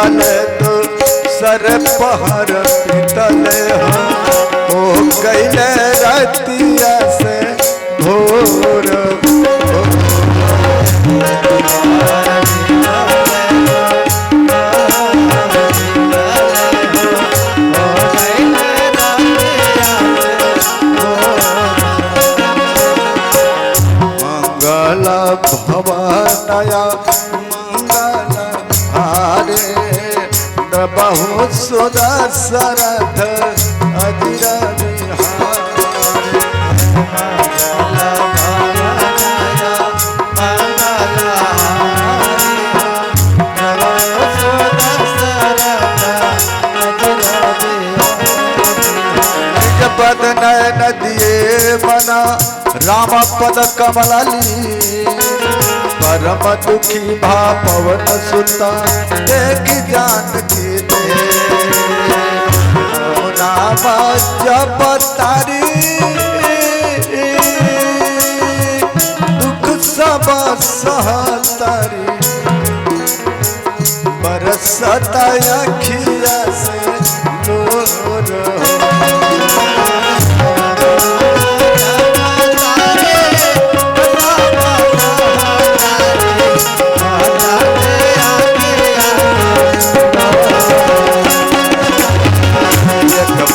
बीतल तो सर पहर बीतल हो गईले रतिया से भोर मंगल भवनया मंगल हारे बहुत सुदशरथ अजिर पद नयन दिए बना राम पद कमलली परम दुखी भा पवन सुता देख जान के दे नाम जप तारी दुख सब सहतारी बरसत अखिया से लोर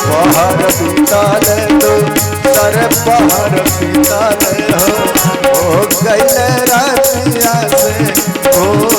पहाड़ बीताल तो सर पहाड़ बीताल हो गईले रतिया से भोर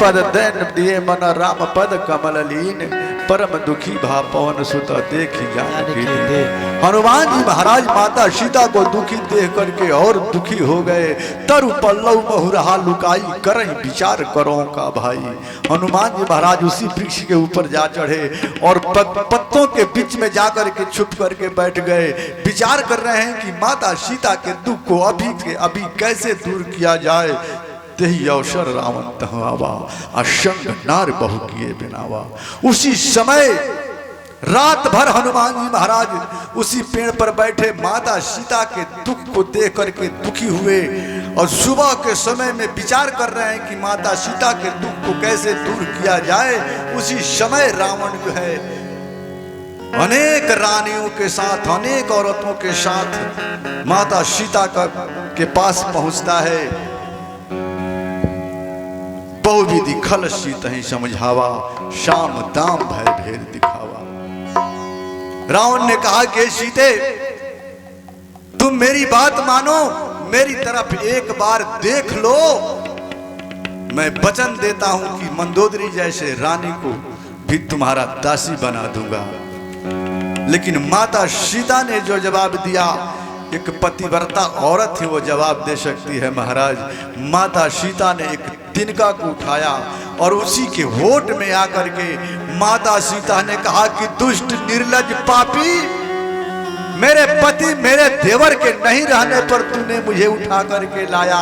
पद दैन दिए मन राम पद कमल लीन परम दुखी भा पवन सुत देखी जान के दे। हनुमान जी महाराज माता सीता को दुखी देख करके और दुखी हो गए। तरु पल्लव बहुरहा लुकाई करई विचार करो का भाई। हनुमान जी महाराज उसी वृक्ष के ऊपर जा चढ़े और पत्तों के बीच में जाकर के छुप करके बैठ गए। विचार कर रहे हैं कि माता सीता के दुख को अभी के अभी कैसे दूर किया जाए। तेही अवसर रावण तहवा असंग नार बहु किए बिनावा। उसी समय रात भर हनुमान जी महाराज उसी पेड़ पर बैठे माता सीता के दुख को देख करके दुखी हुए और सुबह के समय में विचार कर रहे हैं कि माता सीता के दुख को कैसे दूर किया जाए। उसी समय रावण जो है अनेक रानियों के साथ अनेक औरतों के साथ माता सीता के पास पहुंचता है। बहुविधि खल सीत ही समझावा शाम दाम भय भेद दिखावा। रावण ने कहा कि सीते तुम मेरी बात मानो, मेरी तरफ एक बार देख लो। मैं वचन देता हूं कि मंदोदरी जैसे रानी को भी तुम्हारा दासी बना दूंगा। लेकिन माता सीता ने जो जवाब दिया, एक पतिव्रता औरत ही वो जवाब दे सकती है महाराज। माता सीता ने एक तिनका को उठाया और उसी के होठ में आकर के माता सीता ने कहा कि दुष्ट निर्लज पापी, मेरे पति मेरे देवर के नहीं रहने पर तूने मुझे उठा करके लाया।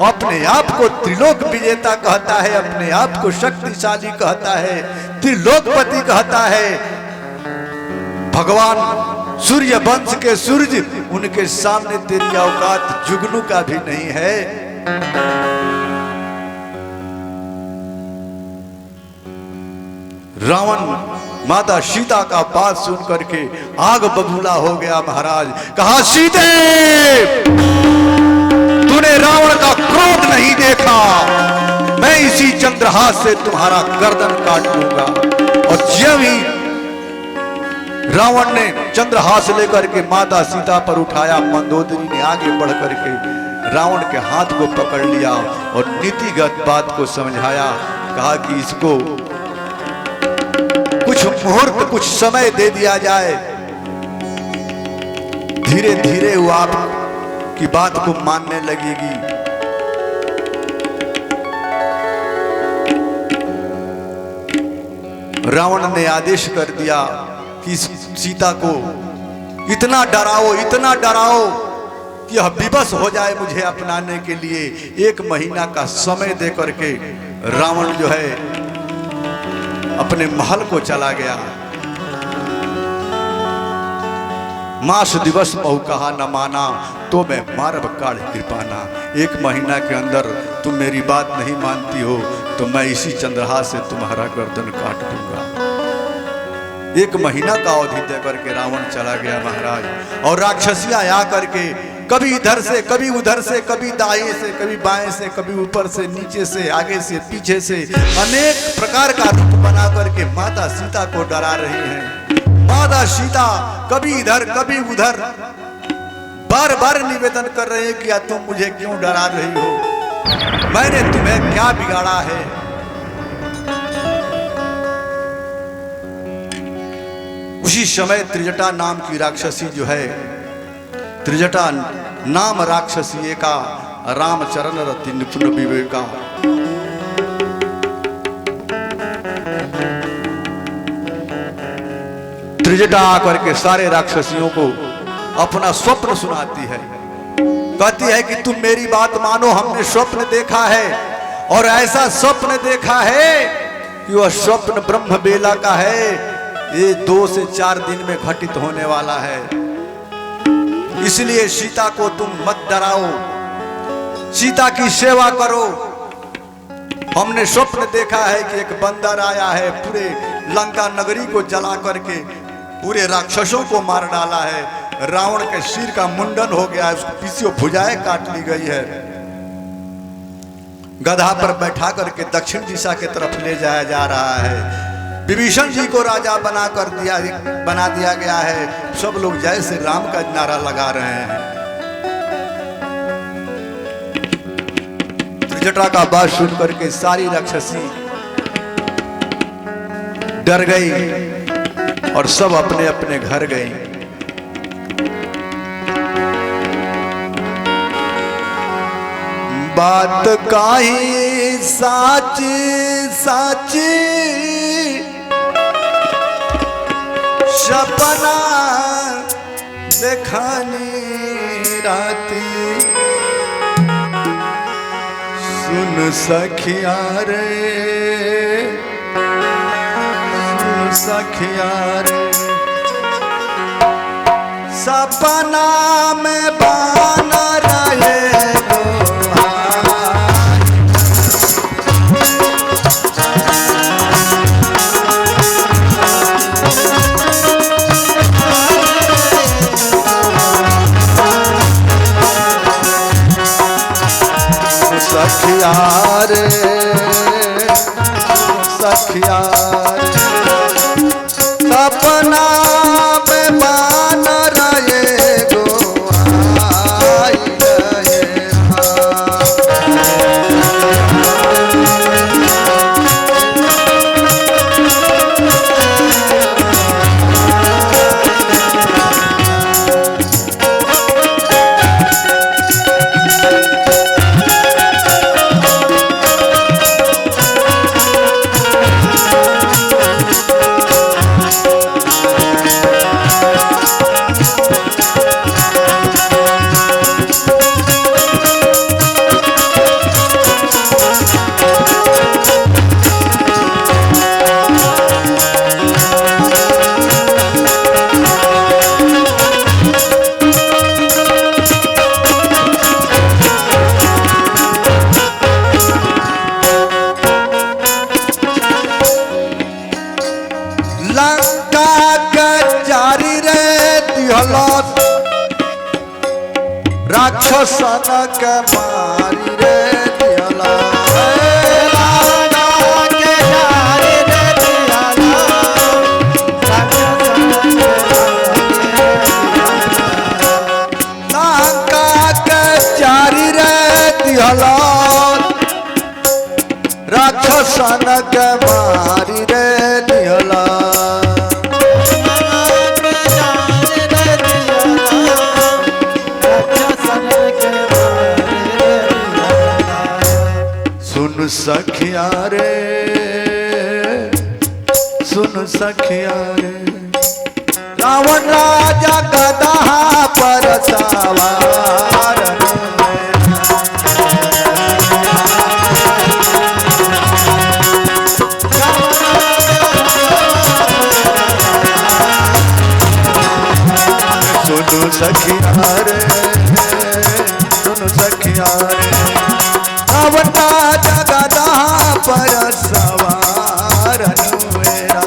अपने आप को त्रिलोक विजेता कहता है, अपने आप को शक्तिशाली कहता है, त्रिलोकपति कहता है। भगवान सूर्य वंश के सूर्य, उनके सामने तेरी औकात जुगनू का भी नहीं है। रावण माता सीता का बात सुन करके आग बबूला हो गया महाराज। कहा सीते तूने रावण का क्रोध नहीं देखा, मैं इसी चंद्रहास से तुम्हारा गर्दन काट लूंगा। और जब ही रावण ने चंद्रहास लेकर के माता सीता पर उठाया, मंदोदरी ने आगे बढ़ करके रावण के हाथ को पकड़ लिया और नीतिगत बात को समझाया। कहा कि इसको कुछ मुहूर्त कुछ समय दे दिया जाए, धीरे धीरे वो आप की बात को मानने लगेगी। रावण ने आदेश कर दिया कि सीता को इतना डराओ कि यह विवश हो जाए मुझे अपनाने के लिए। 1 महीना का समय दे करके रावण जो है अपने महल को चला गया। मास दिवस बहु कहा न माना, तो मैं मारब काढ़ कृपाना। 1 महीना के अंदर तुम मेरी बात नहीं मानती हो तो मैं इसी चंद्रहास से तुम्हारा गर्दन काट दूंगा। 1 महीना का अवधि दे करके रावण चला गया महाराज। और राक्षसियां आ करके कभी इधर से कभी उधर से, कभी दाएं से कभी बाएं से, कभी ऊपर से नीचे से, आगे से पीछे से, अनेक प्रकार का रूप बना करके माता सीता को डरा रही हैं। माता सीता कभी इधर कभी उधर बार बार निवेदन कर रहे हैं कि तुम मुझे क्यों डरा रही हो, मैंने तुम्हें क्या बिगाड़ा है। उसी समय त्रिजटा नाम की राक्षसी जो है, त्रिजटा नाम राक्षसी का रामचरण रति निपुण विवेका, त्रिजटा आकर के सारे राक्षसियों को अपना स्वप्न सुनाती है। कहती है कि तुम मेरी बात मानो, हमने स्वप्न देखा है और ऐसा स्वप्न देखा है कि वह स्वप्न ब्रह्म बेला का है। ये 2 से 4 दिन में घटित होने वाला है। इसलिए सीता को तुम मत डराओ, सीता की सेवा करो। हमने स्वप्न देखा है कि एक बंदर आया है, पूरे लंका नगरी को जला करके पूरे राक्षसों को मार डाला है। रावण के सिर का मुंडन हो गया है, उसकी पीछे भुजाएं काट ली गई है। गधा पर बैठा करके दक्षिण दिशा की तरफ ले जाया जा रहा है। विभीषण जी को राजा बना दिया गया है। सब लोग जय श्री राम का नारा लगा रहे हैं। त्रिजटा का बात सुन करके सारी राक्षसी डर गई और सब अपने अपने घर गई। बात काही साची साची, सपना देखानी राती, सुन सखिया रे सुन सखिया रे, सपना में बना रहे सखिया रे सखिया सपना में बन रहे गो आई रहे। राक्षसन के मारी रे दियाला, लंका के चारी रे दियाला, राक्षसन के मारी रे दियाला। सखिया रे सुन सखिया रे रावण राजा गदा पर सवार सुन सखिया रे सुन सखिया रे रावण राजा गदा पर सवार मेरा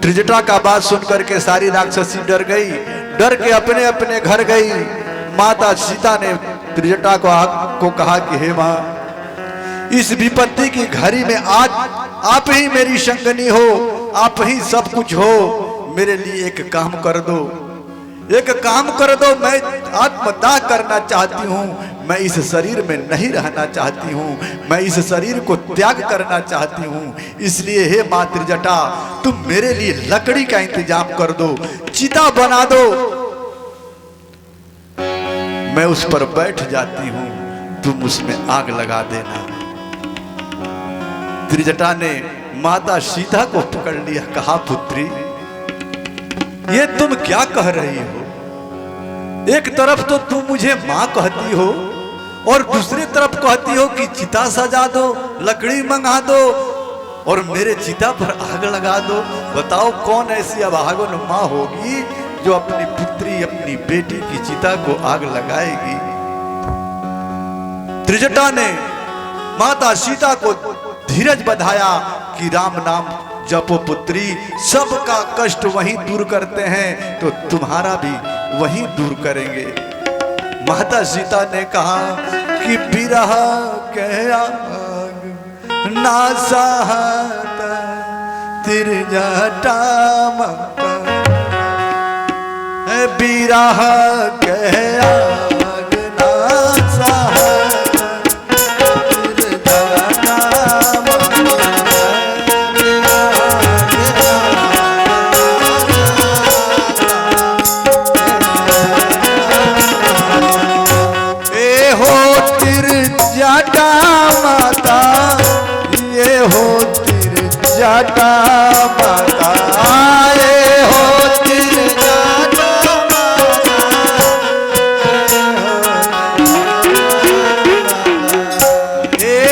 त्रिजटा का बात सुनकर के सारी राक्षसी डर गई, डर के अपने अपने घर गई। माता सीता ने त्रिजटा को कहा कि हे मां, इस विपत्ति की घड़ी में आज आप ही मेरी संगनी हो, आप ही सब कुछ हो, मेरे लिए एक काम कर दो, एक काम कर दो। मैं आत्मदाह करना चाहती हूँ, मैं इस शरीर में नहीं रहना चाहती हूँ, मैं इस शरीर को त्याग करना चाहती हूँ। इसलिए हे मां त्रिजटा, तुम मेरे लिए लकड़ी का इंतजाम कर दो, चिता बना दो, मैं उस पर बैठ जाती हूँ, तुम उसमें आग लगा देना। त्रिजटा ने माता सीता को पकड़ लिया, कहा पुत्री ये तुम क्या कह रही हो? एक तरफ तो तुम मुझे मां कहती हो और दूसरी तरफ कहती हो कि चिता सजा दो, लकड़ी मंगा दो और मेरे चिता पर आग लगा दो। बताओ कौन ऐसी अभागन मां होगी जो अपनी पुत्री अपनी बेटी की चिता को आग लगाएगी? त्रिजटा ने माता सीता को धीरज बधाया कि राम नाम जपो पुत्री, सबका कष्ट वहीं दूर करते हैं तो तुम्हारा भी वहीं दूर करेंगे। माता सीता ने कहा कि बिरह के आग ना सहता त्रिजटा माता, बिरह के आग ना सहता माता, ये हो त्रिजटा माता, ये हो त्रिजटा माता, ये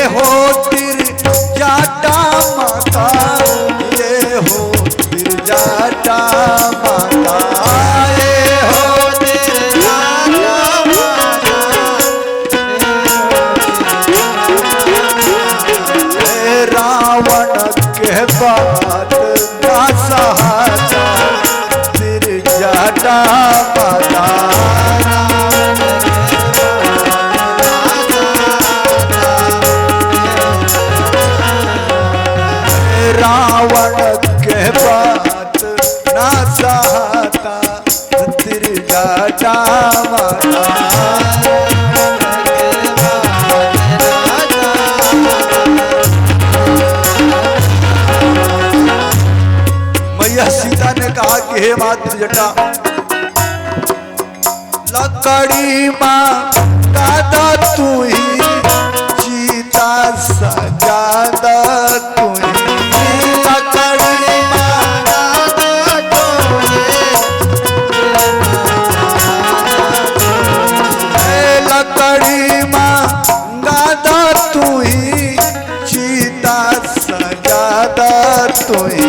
हो त्रिजटा माता, ये हो त्रिजटा माता, ये हो त्रिजटा रावण के बात ना सहाता त्रिजटा माता, रावण के बात ना सहाता त्रिजटा माता। सीता ने कहा कि हे मां त्रिजटा, लकड़ी मां दादा तू ही, चिता सजा दा तू ही, लकड़ी मां दादा तू ही, लकड़ी मां दादा तू ही, चिता सजा दा तू ही,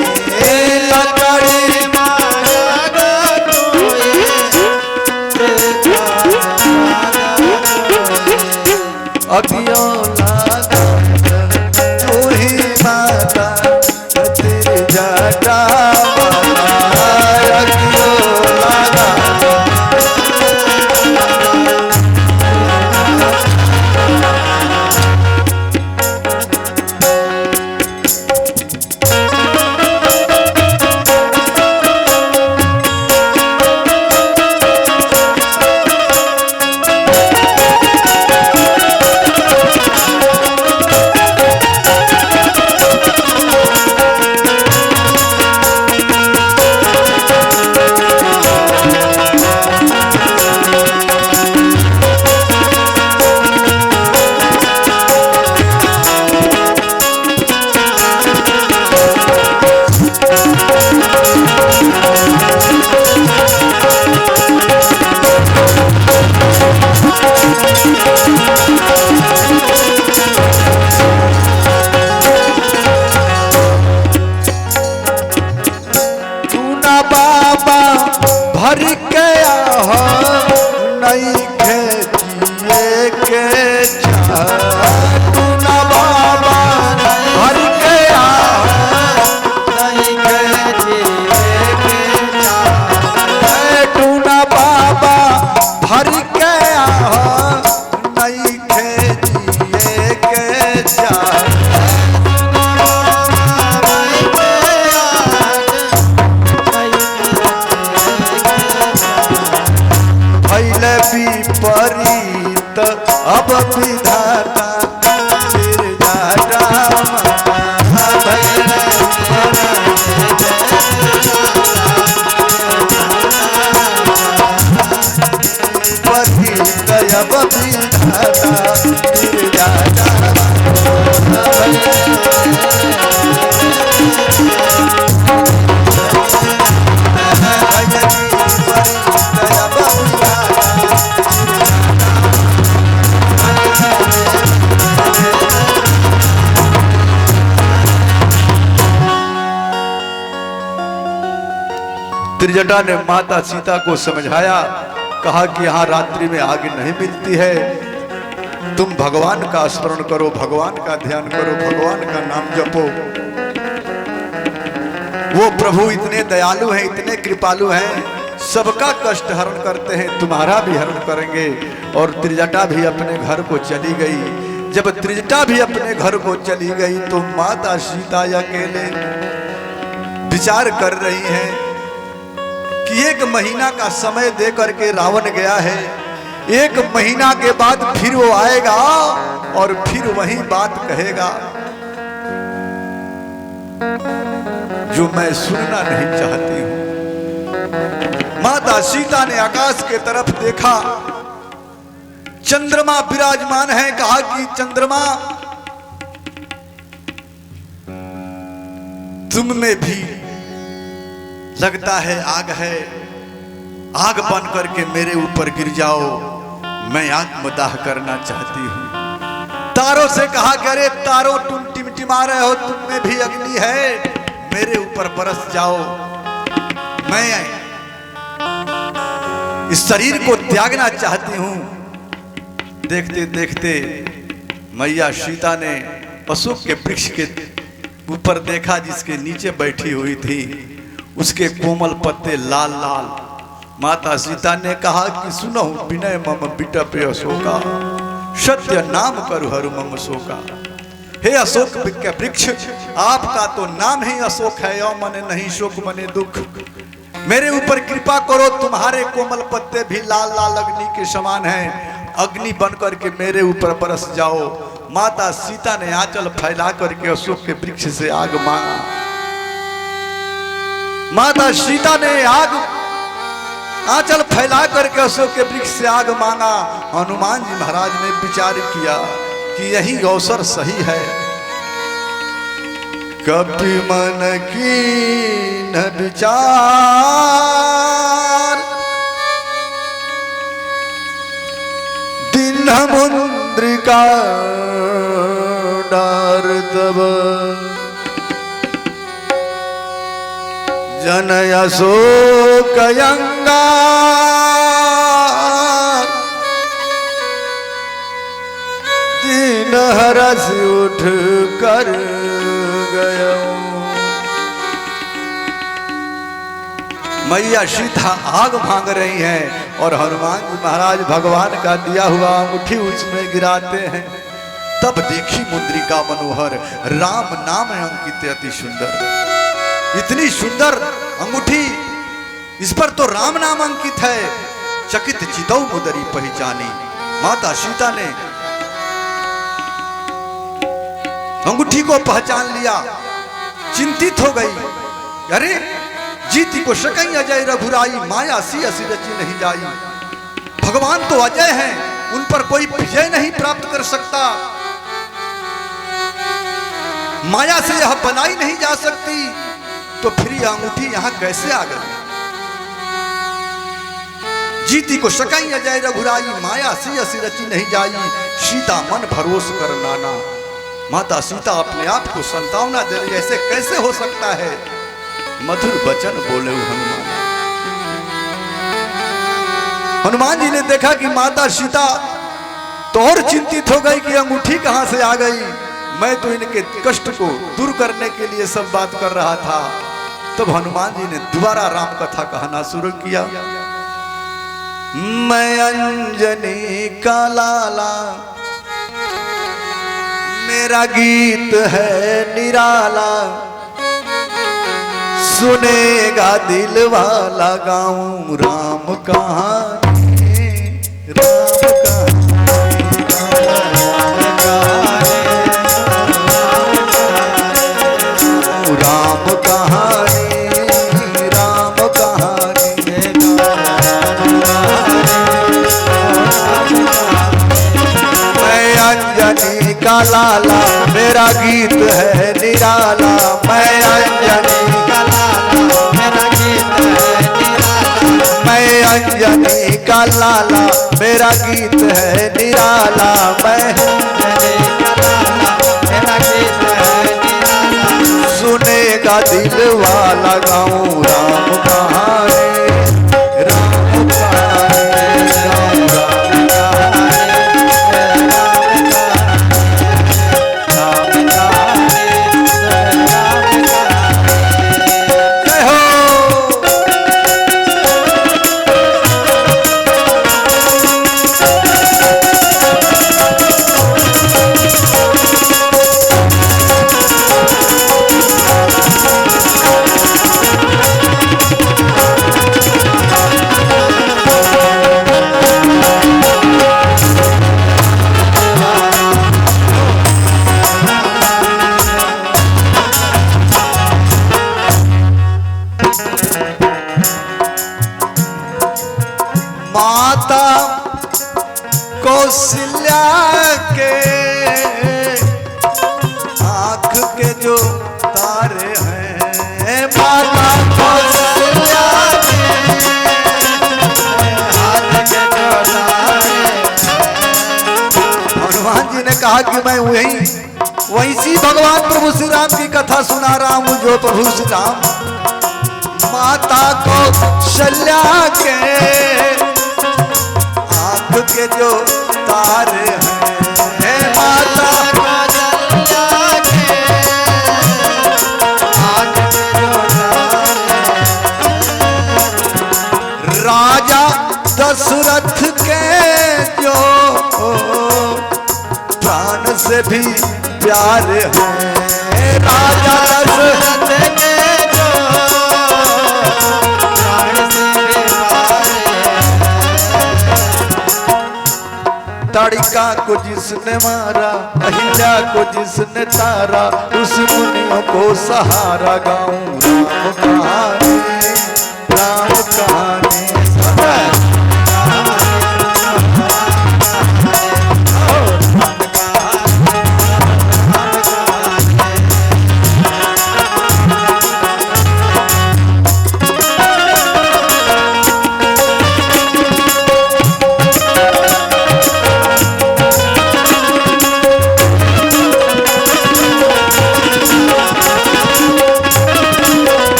भर के नहीं खेजिए के टूना बाबा भर के नहीं खेजिए के टूना बाबा भर के नहीं खेजिए के विपरीत अब विधाता फिर जाता विपरीत अब विधाता फिर जाता त्रिजटा ने माता सीता को समझाया, कहा कि यहाँ रात्रि में आग नहीं मिलती है, तुम भगवान का स्मरण करो, भगवान का ध्यान करो, भगवान का नाम जपो। वो प्रभु इतने दयालु हैं, इतने कृपालु हैं, सबका कष्ट हरण करते हैं, तुम्हारा भी हरण करेंगे। और त्रिजटा भी अपने घर को चली गई। जब त्रिजटा भी अपने घर को चली गई तो माता सीता अकेले विचार कर रही हैं कि 1 महीना का समय दे करके रावण गया है, 1 महीना के बाद फिर वो आएगा और फिर वही बात कहेगा जो मैं सुनना नहीं चाहती हूं। माता सीता ने आकाश के तरफ देखा, चंद्रमा विराजमान है। कहा कि चंद्रमा, तुम में भी लगता है आग है, आग बन करके मेरे ऊपर गिर जाओ, मैं आत्मदाह करना चाहती हूं। तारों से कहा कि अरे तारों, तुम टिमटिमा रहे हो, तुम में भी अग्नि है, मेरे ऊपर बरस जाओ, मैं इस शरीर को त्यागना चाहती हूं। देखते देखते मैया सीता ने अशोक के वृक्ष के ऊपर देखा, जिसके नीचे बैठी हुई थी, उसके कोमल पत्ते लाल लाल। माता सीता ने कहा कि सुनो विनय मम बिटप अशोका, सत्य नाम करु हरु मम शोका। हे अशोक के वृक्ष, आपका तो नाम ही अशोक है, यो मने नहीं शोक मने दुख। मेरे ऊपर कृपा करो, तुम्हारे कोमल पत्ते भी लाल लाल अग्नि के समान हैं, अग्नि बन करके मेरे ऊपर बरस जाओ। माता सीता ने आंचल फैला करके अशोक के वृक्ष से आग मांगा। माता सीता ने आंचल फैला करके अशोक के वृक्ष से आग मांगा। हनुमान जी महाराज ने विचार किया कि यही अवसर सही है। कपि मन कीन विचार, दिन मुद्रिका डार तब, जन अशोक अंगार, दीन हरस उठ कर गया। मैया सीता आग मांग रही हैं और हनुमान जी महाराज भगवान का दिया हुआ अंगूठी उसमें गिराते हैं। तब देखी मुद्रिका मनोहर, राम नाम अंकित अति सुंदर। इतनी सुंदर अंगूठी, इस पर तो राम नाम अंकित है। चकित चितौ मुदरी पहचानी। माता सीता ने अंगूठी को पहचान लिया, चिंतित हो गई। अरे जीती को सकई अजय रघुराई, माया सी असी रची नहीं जाई। भगवान तो अजय हैं, उन पर कोई विजय नहीं प्राप्त कर सकता। माया से यह बनाई नहीं जा सकती, तो फिर यह अंगूठी यहां कैसे आ गई? जीती को सकई अजय रघुराई, माया सी असी रची नहीं जाई। सीता मन भरोस कर नाना। माता सीता अपने आप को संतावना दे रही, ऐसे कैसे हो सकता है? मधुर वचन बोले हनुमान। हनुमान जी ने देखा कि माता सीता तो और चिंतित हो गई कि अंगूठी कहां से आ गई, मैं तो इनके कष्ट को दूर करने के लिए सब बात कर रहा था। तब हनुमान जी ने दोबारा राम कथा कहना शुरू किया। मैं अंजनी का लाला, मेरा गीत है निराला, सुनेगा दिल वाला, गाऊं राम कहानी, राम कहानी, राम कहानी, राम कहानी। मैं अंजनी का लाला, मेरा गीत है निराला, मैं अंजनी का लाला, मेरा गीत है निराला, मैं अंजनी का लाला, मेरा गीत है निराला, मैं अंजनी का लाला, मेरा गीत है निराला, सुनेगा दिल वाला, गाऊं राम कहानी, राम कहानी, राम माता कौशल्या के आंख के जो तारे हैं, माता कौशल्या के आंख के जो तारे। हनुमान जी ने कहा कि मैं वही भगवान प्रभु श्री राम की कथा सुना रहा हूं, जो प्रभु श्री राम माता कौशल्या के के जो तारे हैं, माता कौशल्या के आंख के जो तारे। राजा दशरथ के जो प्राण से भी प्यारे हैं, राजा दशरथ के जो प्राण से भी प्यारे। ताड़िका को जिसने मारा, अहिल्या को जिसने तारा, उस मुनियों को सहारा, गाऊं राम कहानी, राम कहानी।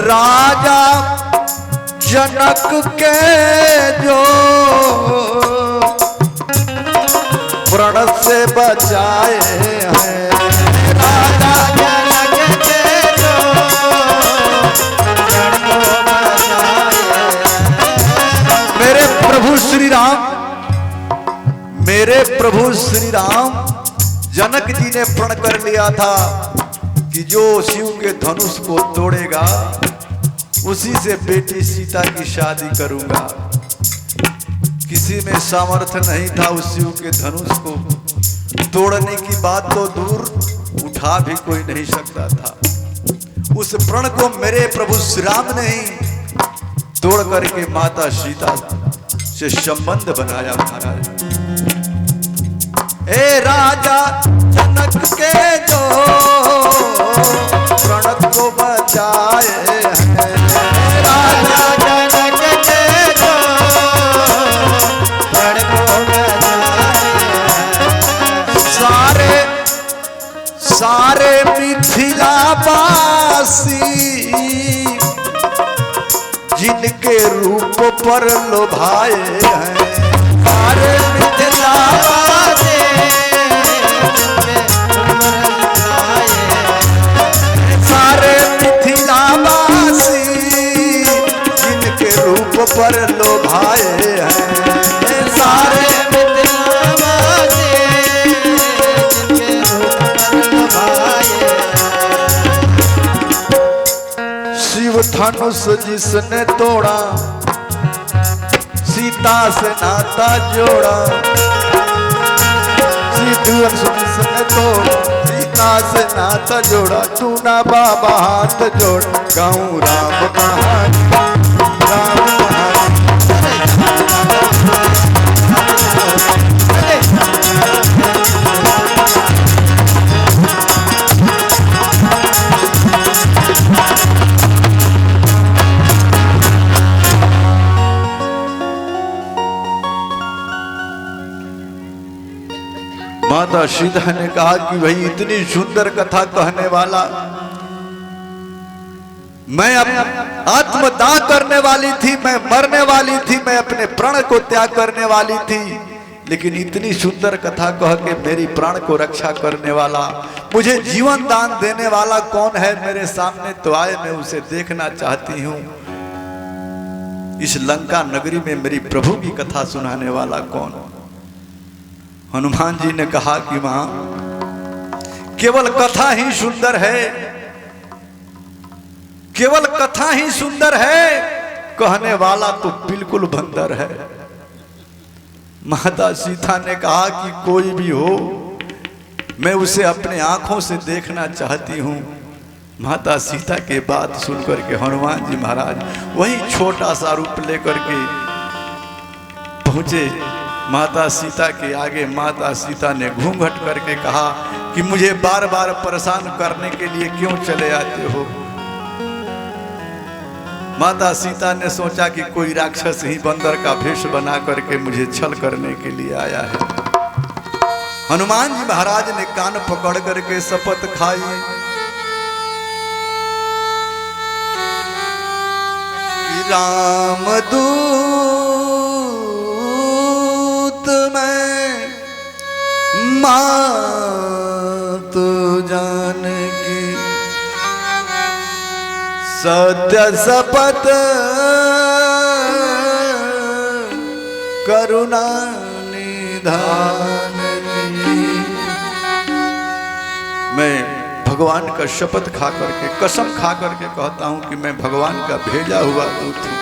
राजा जनक के जो प्रण से बचाए हैं, राजा जनक के जो प्रण को बचाए हैं। मेरे प्रभु श्री राम, मेरे प्रभु श्री राम जनक जी ने प्रण कर लिया था कि जो शिव के धनुष को तोड़ेगा उसी से बेटी सीता की शादी करूंगा। किसी में सामर्थ्य नहीं था उस शिव के धनुष को तोड़ने की बात तो दूर, उठा भी कोई नहीं सकता था। उस प्रण को मेरे प्रभु श्री राम ने ही तोड़ करके माता सीता से संबंध बनाया महाराज। ए राजा जनक के जो प्रण को बचाए हैं, राजा जिनके रूप पर लोभाए हैं सारे मिथिलावासी सारे मिथिलावासी जिनके रूप पर लोभाए हैं सारे मिथिलावासी जिनके रूप पर लोभाए शिव धनुष जिसने तोड़ा सीता से नाता जोड़ा जिसने तोड़ा सीता से नाता जोड़ा तू ना बाबा हाथ जोड़ गाऊं राम कहानी राम माता सीता ने कहा कि भाई इतनी सुंदर कथा कहने वाला मैं आत्मदाह करने वाली थी, मैं मरने वाली थी, मैं अपने प्राण को त्याग करने वाली थी, लेकिन इतनी सुंदर कथा कह के मेरी प्राण को रक्षा करने वाला, मुझे जीवन दान देने वाला कौन है मेरे सामने तो आए, मैं उसे देखना चाहती हूँ। इस लंका नगरी में मेरी प्रभु की कथा सुनाने वाला कौन? हनुमान जी ने कहा कि मां केवल कथा ही सुंदर है, केवल कथा ही सुंदर है, कहने वाला तो बिल्कुल बंदर है। माता सीता ने कहा कि कोई भी हो मैं उसे अपने आंखों से देखना चाहती हूँ। माता सीता के बात सुनकर के हनुमान जी महाराज वही छोटा सा रूप लेकर के पहुंचे माता सीता के आगे। माता सीता ने घूंघट करके कहा कि मुझे बार बार परेशान करने के लिए क्यों चले आते हो? माता सीता ने सोचा कि कोई राक्षस ही बंदर का भेष बना करके मुझे छल करने के लिए आया है। हनुमान जी महाराज ने कान पकड़ करके शपथ खाई कि रामदूत मैं मातु जानकी सत्य शपथ करुणा निधान की। मैं भगवान का शपथ खा करके कसम खा करके कहता हूं कि मैं भगवान का भेजा हुआ दूत हूं।